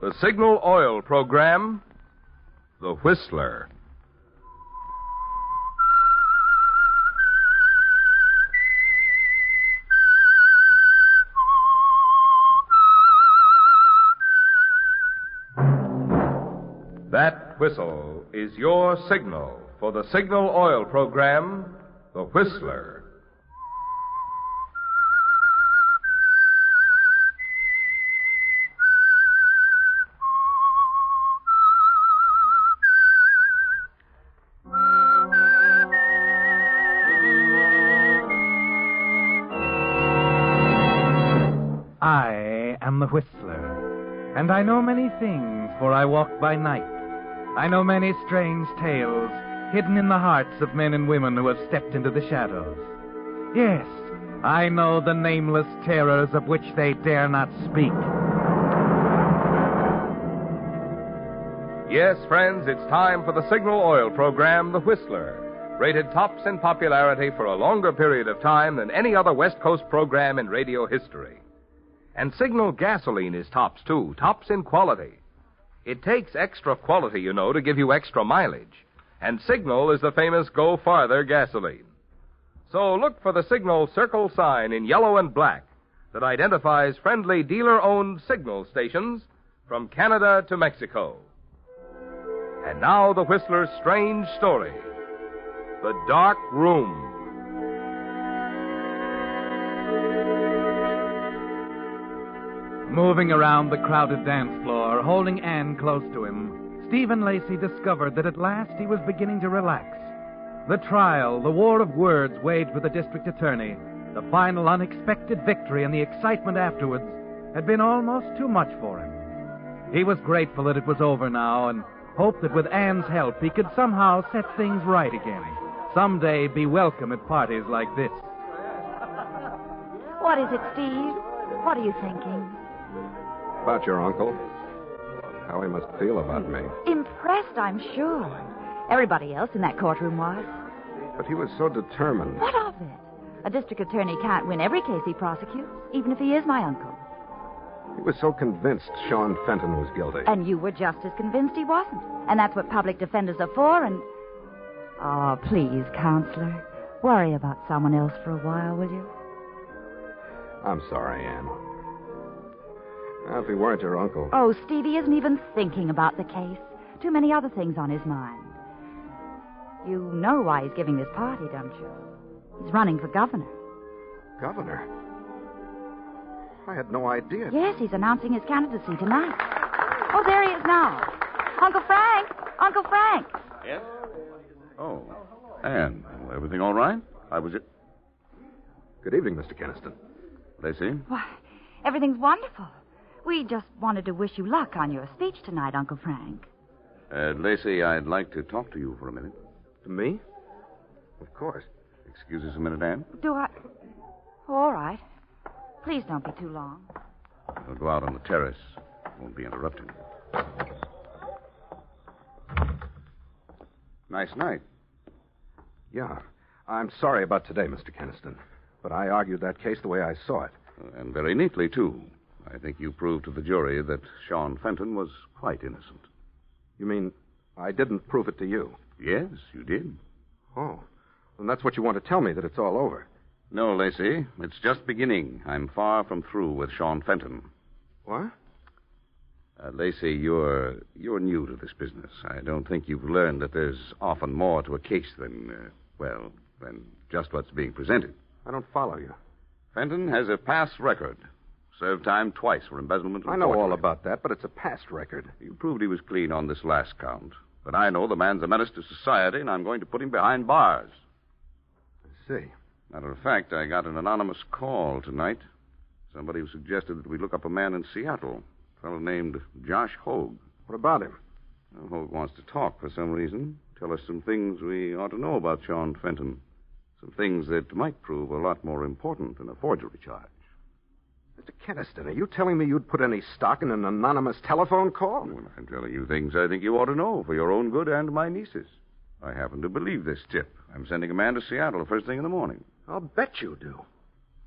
The Signal Oil Program, The Whistler. That whistle is your signal for the Signal Oil Program, The Whistler. I am the Whistler, and I know many things, for I walk by night. I know many strange tales hidden in the hearts of men and women who have stepped into the shadows. Yes, I know the nameless terrors of which they dare not speak. Yes, friends, it's time for the Signal Oil Program, The Whistler, rated tops in popularity for a longer period of time than any other West Coast program in radio history. And Signal gasoline is tops, too, tops in quality. It takes extra quality, you know, to give you extra mileage. And Signal is the famous Go Farther gasoline. So look for the Signal circle sign in yellow and black that identifies friendly dealer-owned Signal stations from Canada to Mexico. And now the Whistler's strange story, The Dark Room. Moving around the crowded dance floor, holding Anne close to him, Stephen Lacey discovered that at last he was beginning to relax. The trial, the war of words waged with the district attorney, the final unexpected victory, and the excitement afterwards had been almost too much for him. He was grateful that it was over now and hoped that with Anne's help he could somehow set things right again. Someday be welcome at parties like this. What is it, Steve? What are you thinking? About your uncle. How he must feel about me. Impressed, I'm sure. Everybody else in that courtroom was. But he was so determined. What of it? A district attorney can't win every case he prosecutes, even if he is my uncle. He was so convinced Sean Fenton was guilty. And you were just as convinced he wasn't. And that's what public defenders are for, and... Oh, please, Counselor. Worry about someone else for a while, will you? I'm sorry, Anne. Now, if he weren't your uncle... Oh, Stevie isn't even thinking about the case. Too many other things on his mind. You know why he's giving this party, don't you? He's running for governor. Governor? I had no idea. Yes, he's announcing his candidacy tonight. Oh, there he is now. Uncle Frank! Uncle Frank! Yes? Oh, Anne, everything all right? Good evening, Mr. Keniston. Lacey? Why, everything's wonderful. We just wanted to wish you luck on your speech tonight, Uncle Frank. Lacey, I'd like to talk to you for a minute. To me? Of course. Excuse us a minute, Anne. Do I? Oh, all right. Please don't be too long. We'll go out on the terrace. Won't be interrupted. Nice night. Yeah. I'm sorry about today, Mr. Keniston. But I argued that case the way I saw it. And very neatly, too. I think you proved to the jury that Sean Fenton was quite innocent. You mean I didn't prove it to you? Yes, you did. Oh. Then that's what you want to tell me, that it's all over. No, Lacey. It's just beginning. I'm far from through with Sean Fenton. What? Lacey, you're new to this business. I don't think you've learned that there's often more to a case than just what's being presented. I don't follow you. Fenton has a past record. Served time twice for embezzlement and I know forgery. all about that, but it's a past record. You proved he was clean on this last count. But I know the man's a menace to society, and I'm going to put him behind bars. I see. Matter of fact, I got an anonymous call tonight. Somebody who suggested that we look up a man in Seattle. A fellow named Josh Hogue. What about him? Well, Hogue wants to talk for some reason. Tell us some things we ought to know about Sean Fenton. Some things that might prove a lot more important than a forgery charge. Mr. Keniston, are you telling me you'd put any stock in an anonymous telephone call? Well, I'm telling you things I think you ought to know for your own good and my niece's. I happen to believe this tip. I'm sending a man to Seattle first thing in the morning. I'll bet you do.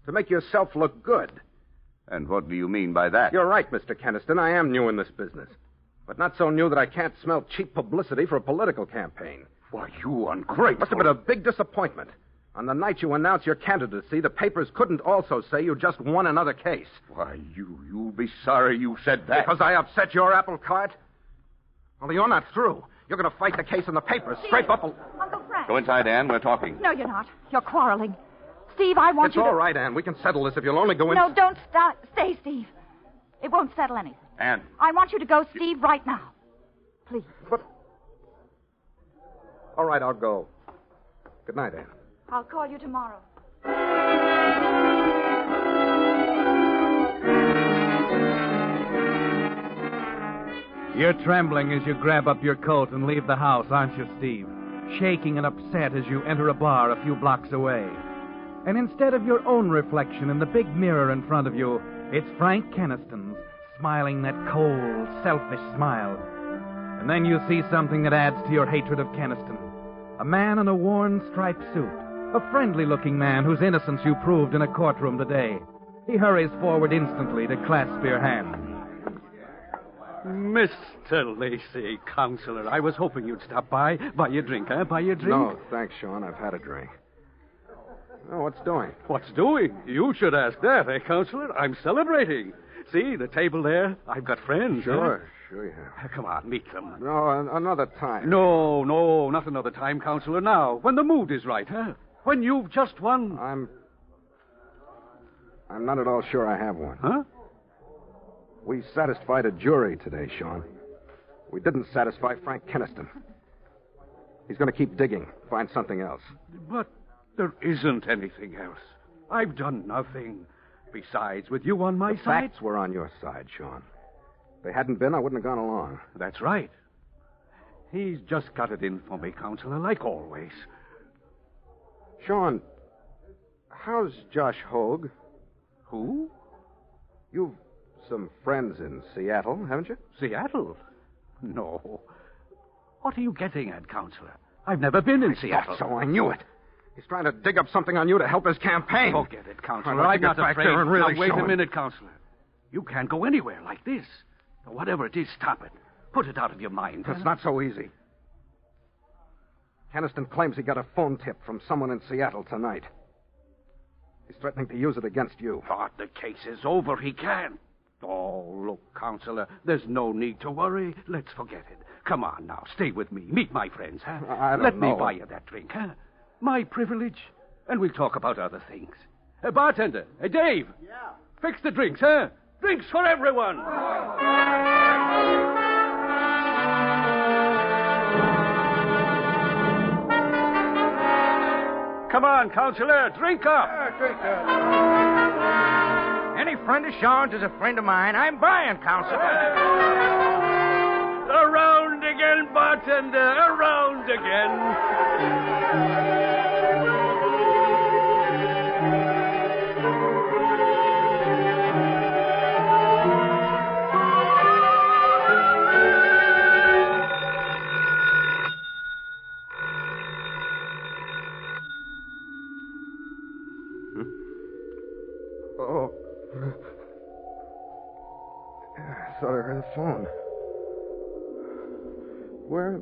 To make yourself look good. And what do you mean by that? You're right, Mr. Keniston. I am new in this business. But not so new that I can't smell cheap publicity for a political campaign. Why, you ungrateful. Must have been a big disappointment. On the night you announced your candidacy, the papers couldn't also say you just won another case. Why, you'll be sorry you said that. Because I upset your apple cart? Well, you're not through. You're going to fight the case in the papers. Scrape up a... Uncle Frank. Go inside, Anne. We're talking. No, you're not. You're quarreling. Steve, I want It's you to... all right, Anne. We can settle this if you'll only go in... No, don't stay, Steve. It won't settle anything. Anne. I want you to go, Steve, right now. Please. But... All right, I'll go. Good night, Anne. I'll call you tomorrow. You're trembling as you grab up your coat and leave the house, aren't you, Steve? Shaking and upset as you enter a bar a few blocks away. And instead of your own reflection in the big mirror in front of you, it's Frank Keniston's, smiling that cold, selfish smile. And then you see something that adds to your hatred of Keniston. A man in a worn striped suit. A friendly-looking man whose innocence you proved in a courtroom today. He hurries forward instantly to clasp your hand. Mr. Lacey, Counselor, I was hoping you'd stop by. Buy you a drink, huh? Buy you a drink? No, thanks, Sean. I've had a drink. Oh, what's doing? What's doing? You should ask that, eh, Counselor? I'm celebrating. See, the table there? I've got friends. Sure, huh? sure you have. Come on, meet them. No, another time. No, not another time, Counselor. Now, when the mood is right, huh? When you've just won. I'm not at all sure I have one. Huh? We satisfied a jury today, Sean. We didn't satisfy Frank Keniston. He's going to keep digging, find something else. But there isn't anything else. I've done nothing. Besides, with you on my The side... facts were on your side, Sean. If they hadn't been, I wouldn't have gone along. That's right. He's just got it in for me, Counselor, like always. Sean, how's Josh Hogue? Who? You've some friends in Seattle, haven't you? Seattle? No. What are you getting at, Counselor? I've never been in Seattle. So I knew it. He's trying to dig up something on you to help his campaign. Forget it, Counselor. I'd like I'm to not get back afraid. there and really now, wait show a him. minute, Counselor. You can't go anywhere like this. Whatever it is, stop it. Put it out of your mind. It's not so easy. Keniston claims he got a phone tip from someone in Seattle tonight. He's threatening to use it against you. But the case is over. He can. Oh, look, Counselor, there's no need to worry. Let's forget it. Come on now, stay with me. Meet my friends, huh? I don't Let know. me buy you that drink, huh? My privilege. And we'll talk about other things. Bartender, Dave. Yeah. Fix the drinks, huh? Drinks for everyone. Come on, Counselor, drink up. Any friend of Sean's is a friend of mine. I'm buying, Counselor. Around again, bartender, around again. Oh. I thought I heard the phone. Where?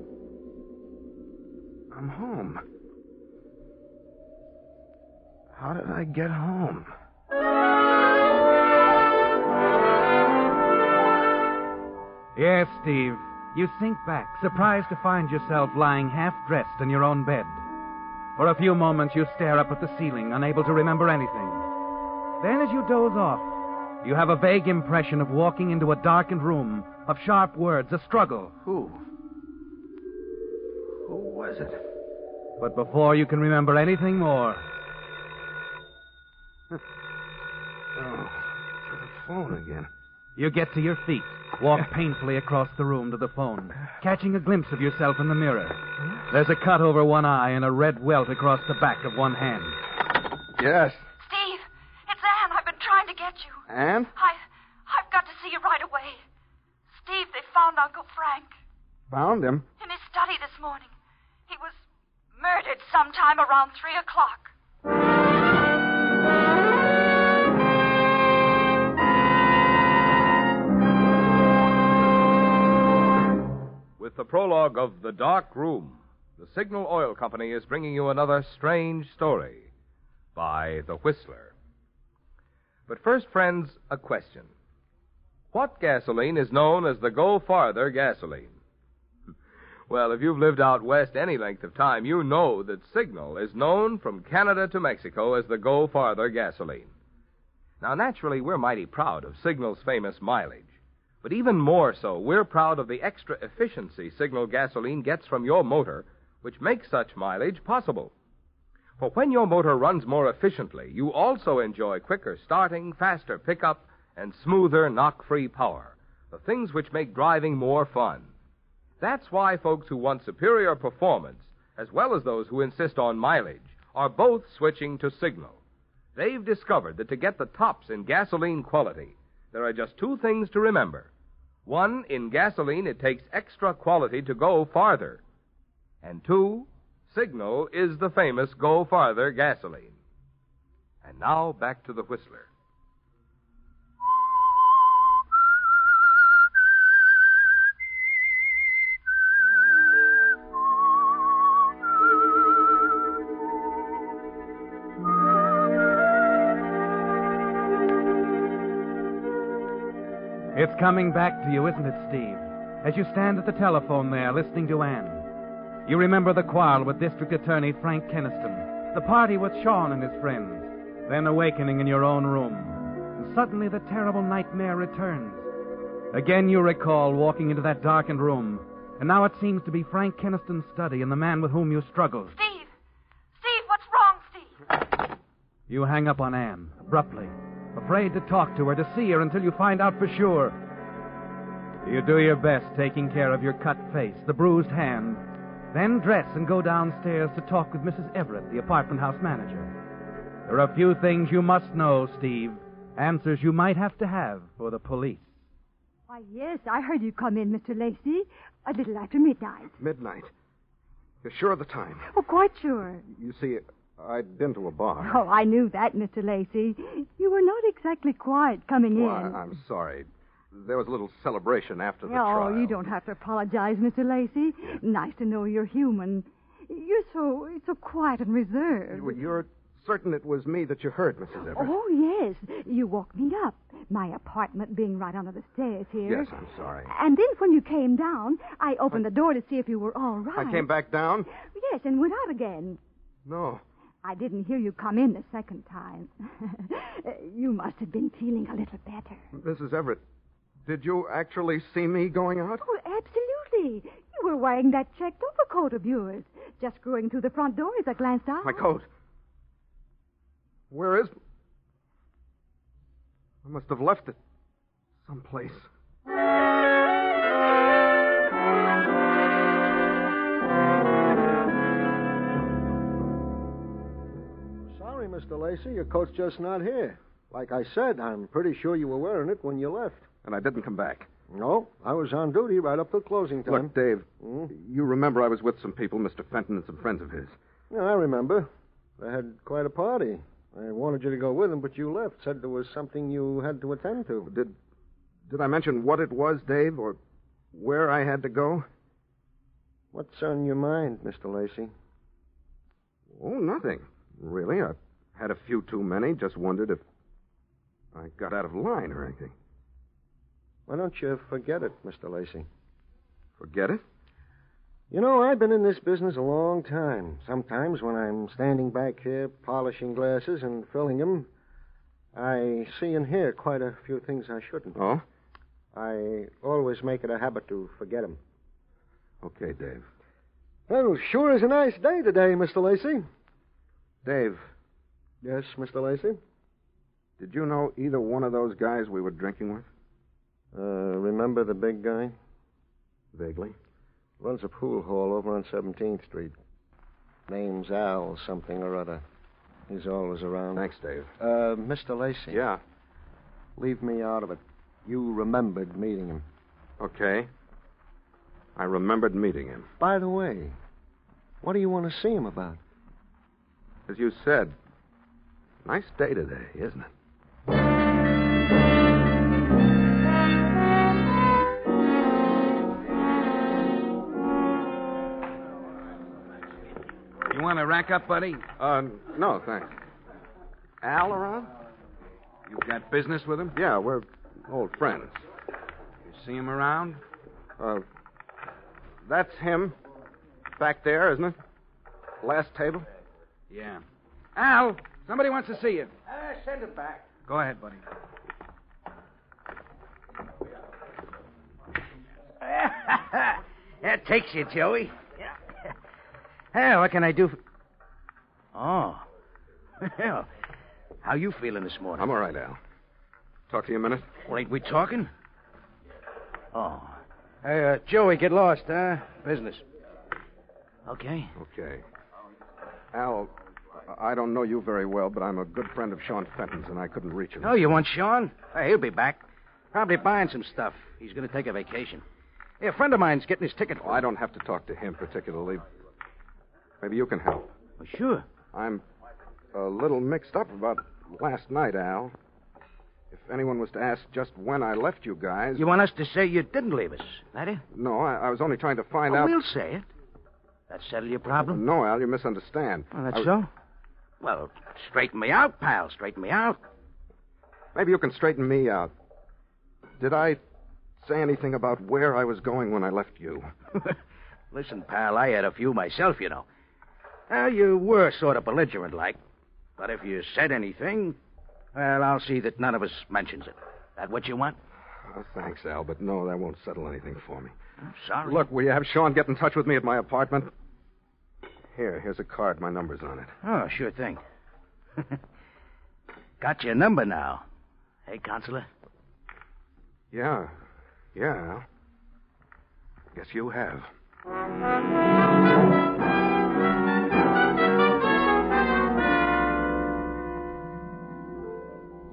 I'm home. How did I get home? Yes, Steve. You sink back, surprised to find yourself lying half-dressed in your own bed. For a few moments, you stare up at the ceiling, unable to remember anything. Then, as you doze off, you have a vague impression of walking into a darkened room, of sharp words, a struggle. Who was it? But before you can remember anything more... Oh, it's the phone again. You get to your feet, walk painfully across the room to the phone, catching a glimpse of yourself in the mirror. There's a cut over one eye and a red welt across the back of one hand. Yes. Steve, it's Anne. I've been trying to get you. Anne? I've got to see you right away. Steve, they found Uncle Frank. Found him? In his study this morning. He was murdered sometime around 3 o'clock. prologue of The Dark Room, the Signal Oil Company is bringing you another strange story by The Whistler. But first, friends, a question. What gasoline is known as the Go Farther gasoline? Well, if you've lived out west any length of time, you know that Signal is known from Canada to Mexico as the Go Farther gasoline. Now, naturally, we're mighty proud of Signal's famous mileage. But even more so, we're proud of the extra efficiency Signal gasoline gets from your motor, which makes such mileage possible. For when your motor runs more efficiently, you also enjoy quicker starting, faster pickup, and smoother knock-free power, the things which make driving more fun. That's why folks who want superior performance, as well as those who insist on mileage, are both switching to Signal. They've discovered that to get the tops in gasoline quality, there are just two things to remember. One, in gasoline, it takes extra quality to go farther. And two, Signal is the famous Go Farther gasoline. And now, back to the Whistler. It's coming back to you, isn't it, Steve? As you stand at the telephone there, listening to Anne. You remember the quarrel with District Attorney Frank Keniston, the party with Sean and his friends, then awakening in your own room. And suddenly the terrible nightmare returns. Again you recall walking into that darkened room, and now it seems to be Frank Keniston's study and the man with whom you struggled. Steve! Steve, what's wrong, Steve? You hang up on Anne, abruptly, afraid to talk to her, to see her until you find out for sure. You do your best, taking care of your cut face, the bruised hand, then dress and go downstairs to talk with Mrs. Everett, the apartment house manager. There are a few things you must know, Steve, answers you might have to have for the police. Why, yes, I heard you come in, Mr. Lacey, a little after midnight. Midnight? You're sure of the time? Oh, quite sure. You see, I'd been to a bar. Oh, I knew that, Mr. Lacey. You were not exactly quiet coming in. I'm sorry. There was a little celebration after the trial. Oh, you don't have to apologize, Mr. Lacey. Nice to know you're human. You're so quiet and reserved. You're certain it was me that you heard, Mrs. Everett? Oh, yes. You woke me up. My apartment being right under the stairs here. Yes, I'm sorry. And then when you came down, I opened the door to see if you were all right. I came back down? Yes, and went out again. No. I didn't hear you come in the second time. You must have been feeling a little better. Mrs. Everett, did you actually see me going out? Oh, absolutely. You were wearing that checked overcoat of yours. Just going through the front door as I glanced out. My coat. Where is... I must have left it someplace. Sorry, Mr. Lacey, your coat's just not here. Like I said, I'm pretty sure you were wearing it when you left. And I didn't come back. No, I was on duty right up till closing time. Look, Dave, you remember I was with some people, Mr. Fenton and some friends of his. Yeah, I remember. They had quite a party. I wanted you to go with them, but you left. Said there was something you had to attend to. Did I mention what it was, Dave, or where I had to go? What's on your mind, Mr. Lacey? Oh, nothing, really. I've had a few too many. Just wondered if I got out of line or anything. Why don't you forget it, Mr. Lacey? Forget it? You know, I've been in this business a long time. Sometimes when I'm standing back here polishing glasses and filling them, I see and hear quite a few things I shouldn't. Oh? I always make it a habit to forget them. Okay, Dave. Well, sure is a nice day today, Mr. Lacey. Dave. Yes, Mr. Lacey? Did you know either one of those guys we were drinking with? Remember the big guy? Vaguely. Runs a pool hall over on 17th Street. Name's Al something or other. He's always around. Thanks, Dave. Mr. Lacey. Yeah? Leave me out of it. You remembered meeting him. Okay. I remembered meeting him. By the way, what do you want to see him about? As you said, nice day today, isn't it? to rack up, buddy? No, thanks. Al around? You got business with him? Yeah, we're old friends. You see him around? That's him. Back there, isn't it? Last table? Yeah. Al, somebody wants to see you. Send it back. Go ahead, buddy. That takes you, Joey. Hey, what can I do? Oh. Well, how you feeling this morning? I'm all right, Al. Talk to you a minute? Well, ain't we talking? Oh. Hey, Joey, get lost, huh? Business. Okay. Okay. Al, I don't know you very well, but I'm a good friend of Sean Fenton's, and I couldn't reach him. Oh, you want Sean? Hey, he'll be back. Probably buying some stuff. He's going to take a vacation. Hey, a friend of mine's getting his ticket. Oh, I don't have to talk to him particularly. Maybe you can help. Well, sure. I'm a little mixed up about last night, Al. If anyone was to ask just when I left you guys... You want us to say you didn't leave us, that it? No, I was only trying to find out... We'll say it. That settle your problem? No, Al, you misunderstand. Oh, that's so? Well, straighten me out, pal. Straighten me out. Maybe you can straighten me out. Did I say anything about where I was going when I left you? Listen, pal, I had a few myself, you know. You were sort of belligerent-like. But if you said anything, well, I'll see that none of us mentions it. That what you want? Oh, thanks, Al, but no, that won't settle anything for me. I'm sorry. Look, will you have Sean get in touch with me at my apartment? Here's a card. My number's on it. Oh, sure thing. Got your number now. Hey, Counselor? Yeah, Al. Guess you have.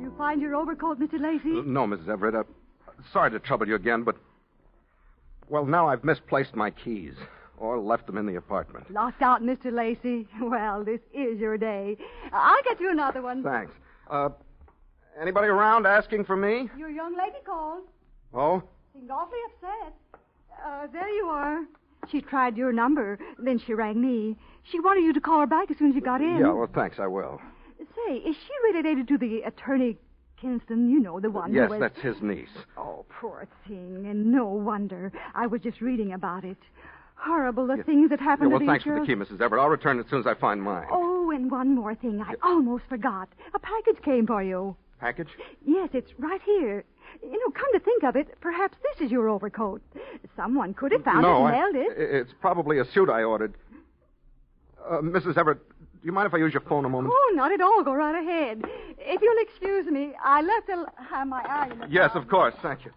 You find your overcoat, Mr. Lacey? No, Mrs. Everett. Sorry to trouble you again, but... Well, now I've misplaced my keys. Or left them in the apartment. Locked out, Mr. Lacey. Well, this is your day. I'll get you another one. Thanks. Anybody around asking for me? Your young lady called. Oh? Seemed awfully upset. There you are. She tried your number, then she rang me. She wanted you to call her back as soon as you got in. Yeah, well, thanks, I will. Say, is she related to the attorney Kinston? You know, the one Yes, who was... that's his niece. Oh, poor thing. And no wonder. I was just reading about it. Horrible, the things that happened well, to these thanks girls. for the key, Mrs. Everett. I'll return it as soon as I find mine. Oh, and one more thing. I almost forgot. A package came for you. Package? Yes, it's right here. You know, come to think of it, perhaps this is your overcoat. Someone could have found it and mailed it. It's probably a suit I ordered. Mrs. Everett, do you mind if I use your phone a moment? Oh, not at all. Go right ahead. If you'll excuse me, I left my eye in the Yes, car. of course. Thank you.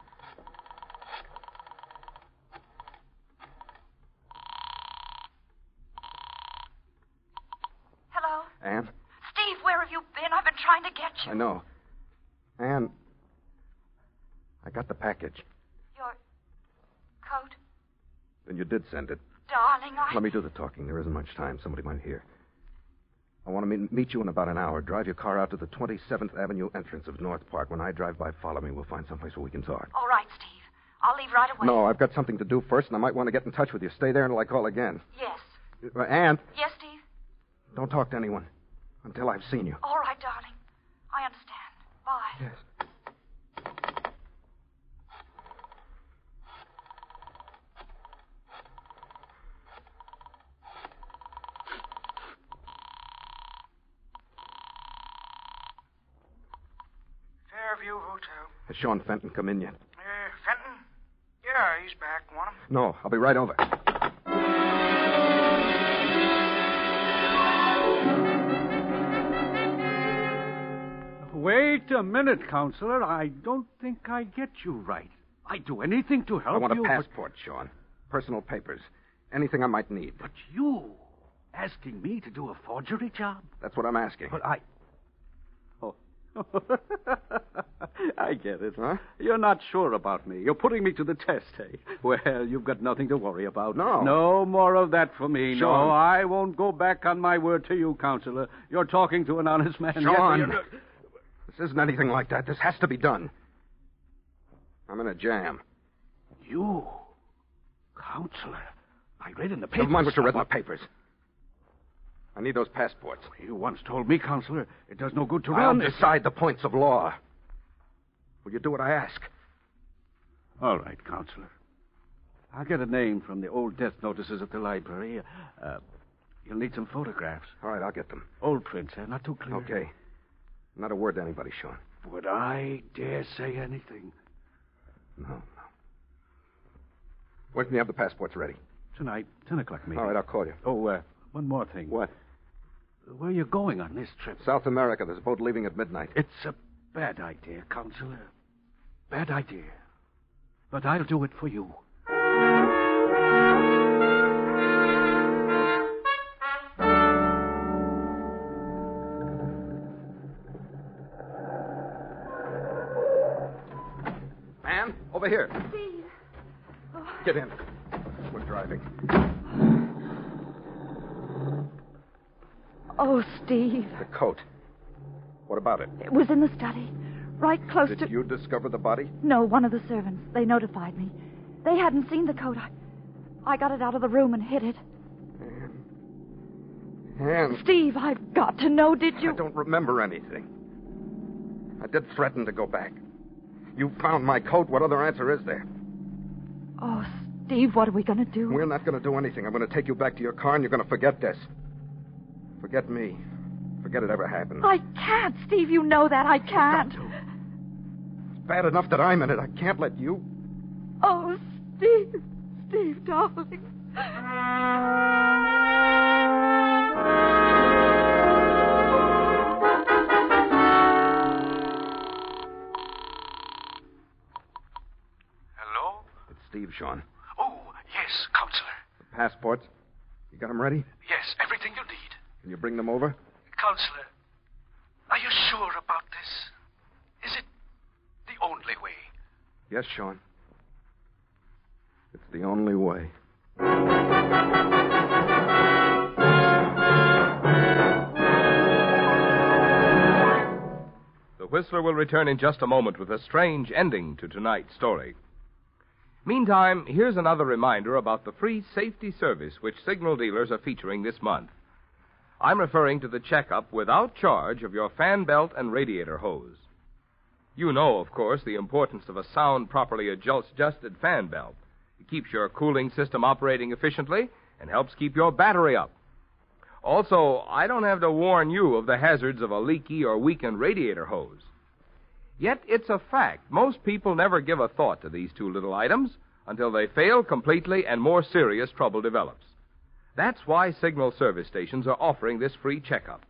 Hello? Anne? Steve, where have you been? I've been trying to get you. I know. Anne, I got the package. Your coat? Then you did send it. Darling, Let me do the talking. There isn't much time. Somebody might hear. I want to meet you in about an hour. Drive your car out to the 27th Avenue entrance of North Park. When I drive by, follow me. We'll find someplace where we can talk. All right, Steve. I'll leave right away. No, I've got something to do first, and I might want to get in touch with you. Stay there until I call again. Yes. Anne, Yes, Steve? don't talk to anyone until I've seen you. All right, darling. I understand. Bye. Yes. Fairview Hotel. Has Sean Fenton come in yet? Fenton? Yeah, he's back. Want him? No, I'll be right over. Wait a minute, Counselor. I don't think I get you right. I'd do anything to help you. I want a but- passport, Sean. Personal papers. Anything I might need. But you asking me to do a forgery job? That's what I'm asking. But I... Oh. I get it. Huh? You're not sure about me. You're putting me to the test, eh? Well, you've got nothing to worry about. No. No more of that for me. Sean. No, I won't go back on my word to you, Counselor. You're talking to an honest man. Sean. Yes, This isn't anything like that. This has to be done. I'm in a jam. You, Counselor. I read in the papers. Never mind what you read in the papers. I need those passports. You once told me, Counselor, it does no good to I'll run. decide the points of law. Will you do what I ask? All right, Counselor. I'll get a name from the old death notices at the library. You'll need some photographs. All right, I'll get them. Old prints, not too clear. Okay. Not a word to anybody, Sean. Would I dare say anything? No. When can you have the passports ready? Tonight, 10 o'clock maybe. All right, I'll call you. Oh, one more thing. What? Where are you going on this trip? South America. There's a boat leaving at midnight. It's a bad idea, Counselor. Bad idea. But I'll do it for you. Man, over here. Steve. Oh. Get in. We're driving. Oh, Steve. The coat. What about it? It was in the study. Right close to... Did you discover the body? No, one of the servants. They notified me. They hadn't seen the coat. I got it out of the room and hid it. Anne. Steve, I've got to know, did you... I don't remember anything. I did threaten to go back. You found my coat. What other answer is there? Oh, Steve, what are we going to do? We're not going to do anything. I'm going to take you back to your car, and you're going to forget this. Forget me. Forget it ever happened. I can't, Steve. You know that. I can't. It's bad enough that I'm in it. I can't let you. Oh, Steve. Steve, darling. Hello? It's Steve, Sean. Oh, yes, Counselor. The passports. You got them ready? Yes, everything you need. Can you bring them over? Counselor, are you sure about this? Is it the only way? Yes, Sean. It's the only way. The Whistler will return in just a moment with a strange ending to tonight's story. Meantime, here's another reminder about the free safety service which signal dealers are featuring this month. I'm referring to the checkup without charge of your fan belt and radiator hose. You know, of course, the importance of a sound, properly adjusted fan belt. It keeps your cooling system operating efficiently and helps keep your battery up. Also, I don't have to warn you of the hazards of a leaky or weakened radiator hose. Yet it's a fact. Most people never give a thought to these two little items until they fail completely and more serious trouble develops. That's why signal service stations are offering this free checkup.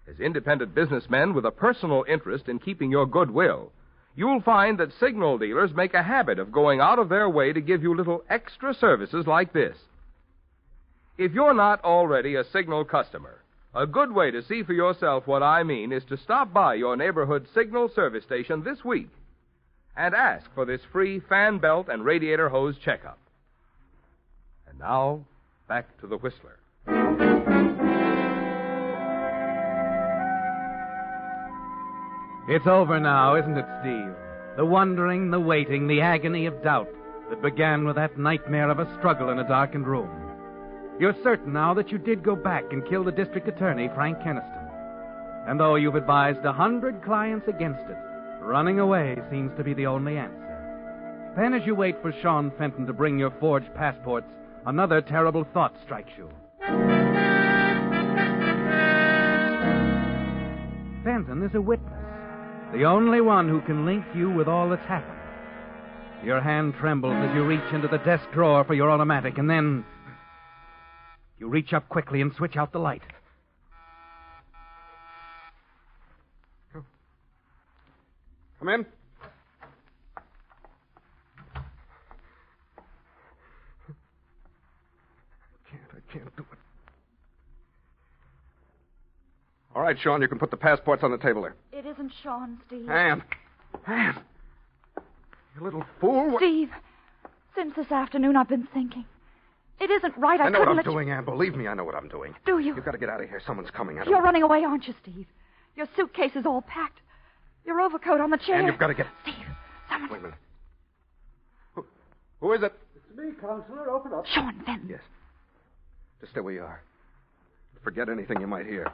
As independent businessmen with a personal interest in keeping your goodwill, you'll find that signal dealers make a habit of going out of their way to give you little extra services like this. If you're not already a signal customer, a good way to see for yourself what I mean is to stop by your neighborhood signal service station this week and ask for this free fan belt and radiator hose checkup. And now, back to the Whistler. It's over now, isn't it, Steve? The wondering, the waiting, the agony of doubt that began with that nightmare of a struggle in a darkened room. You're certain now that you did go back and kill the district attorney, Frank Keniston. And though you've advised 100 clients against it, running away seems to be the only answer. Then as you wait for Sean Fenton to bring your forged passports, another terrible thought strikes you. Fenton is a witness, the only one who can link you with all that's happened. Your hand trembles as you reach into the desk drawer for your automatic, and then you reach up quickly and switch out the light. Come in. I can't do it. All right, Sean, you can put the passports on the table there. It isn't Sean, Steve. Anne! You little fool. Steve, since this afternoon I've been thinking. It isn't right. I know what couldn't I'm let doing, Anne. Believe me, I know what I'm doing. Do you? You've got to get out of here. Someone's coming. You're running away, aren't you, Steve? Your suitcase is all packed. Your overcoat on the chair. And you've got to get... Steve, someone... Wait a minute. Who is it? It's me, Counselor. Open up. Sean Fenton. Yes. Just stay where you are. Forget anything you might hear.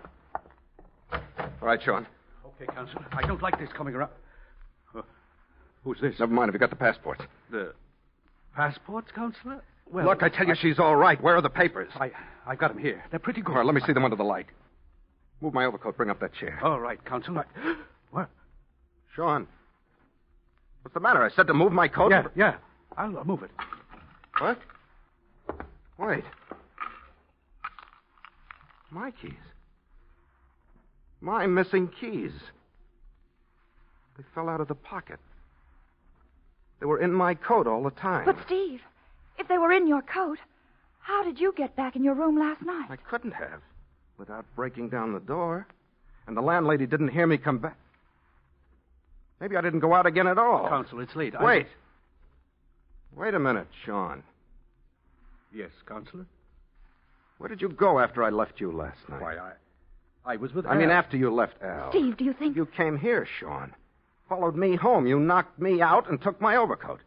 All right, Sean. Okay, Counselor. I don't like this coming around. Who's this? Never mind. Have you got the passports? The passports, Counselor? Well, Look, I tell you, she's all right. Where are the papers? I've got them here. They're pretty good. All right, let me see them under the light. Move my overcoat. Bring up that chair. All right, Counselor. What? Sean. What's the matter? I said to move my coat. Yeah. I'll move it. What? Wait. My keys. My missing keys. They fell out of the pocket. They were in my coat all the time. But, Steve, if they were in your coat, how did you get back in your room last night? I couldn't have without breaking down the door. And the landlady didn't hear me come back. Maybe I didn't go out again at all. Counselor, it's late. Wait. Wait a minute, Sean. Yes, Counselor? Where did you go after I left you last night? Why, I was with Al. I mean, after you left Al. Steve, do you think... You came here, Sean. Followed me home. You knocked me out and took my overcoat.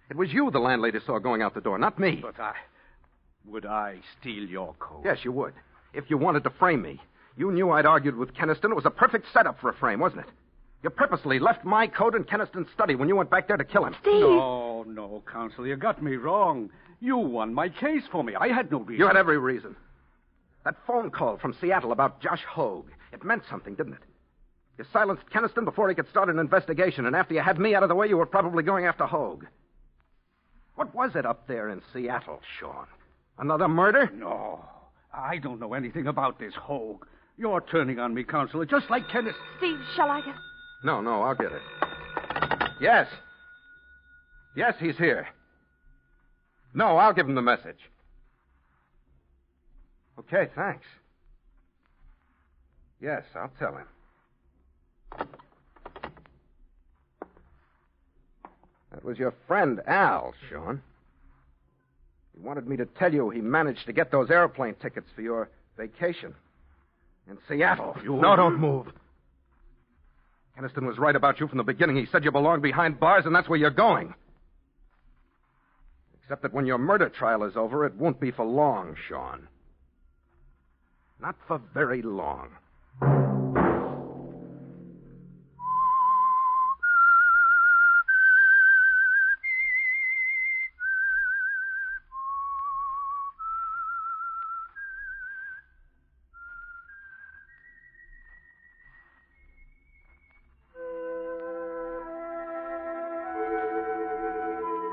It was you the landlady saw going out the door, not me. But would I steal your coat? Yes, you would. If you wanted to frame me. You knew I'd argued with Keniston. It was a perfect setup for a frame, wasn't it? You purposely left my coat in Keniston's study when you went back there to kill him. Steve! No, Counselor, you got me wrong. You won my case for me. I had no reason. You had every reason. That phone call from Seattle about Josh Hogue, it meant something, didn't it? You silenced Keniston before he could start an investigation, and after you had me out of the way, you were probably going after Hogue. What was it up there in Seattle, Sean? Another murder? No, I don't know anything about this Hogue. You're turning on me, Counselor, just like Kenneth. Steve, shall I get... No, I'll get it. Yes. Yes, he's here. No, I'll give him the message. Okay, thanks. Yes, I'll tell him. That was your friend, Al, Sean. He wanted me to tell you he managed to get those airplane tickets for your vacation in Seattle. No, don't move. Keniston was right about you from the beginning. He said you belonged behind bars, and that's where you're going. Except that when your murder trial is over, it won't be for long, Sean. Not for very long.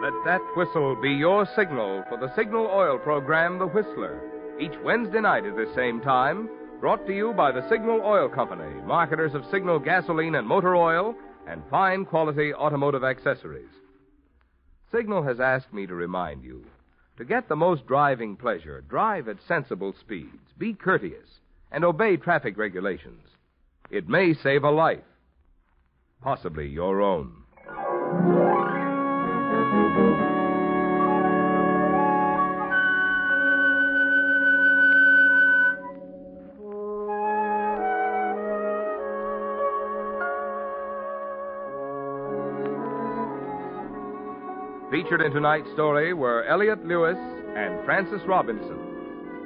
Let that whistle be your signal for the Signal Oil program, The Whistler, each Wednesday night at this same time, brought to you by the Signal Oil Company, marketers of Signal gasoline and motor oil and fine quality automotive accessories. Signal has asked me to remind you, to get the most driving pleasure, drive at sensible speeds, be courteous, and obey traffic regulations. It may save a life, possibly your own. Featured in tonight's story were Elliot Lewis and Francis Robinson.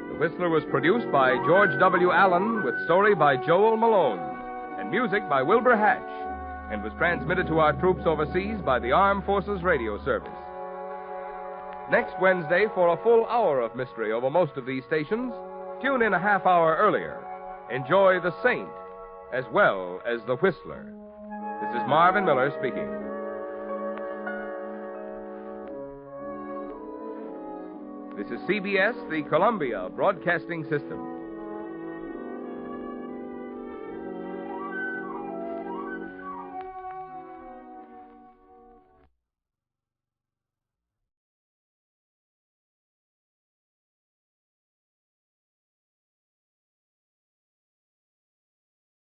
The Whistler was produced by George W. Allen with story by Joel Malone and music by Wilbur Hatch, and was transmitted to our troops overseas by the Armed Forces Radio Service. Next Wednesday, for a full hour of mystery over most of these stations, tune in a half hour earlier. Enjoy The Saint as well as The Whistler. This is Marvin Miller speaking. This is CBS, the Columbia Broadcasting System.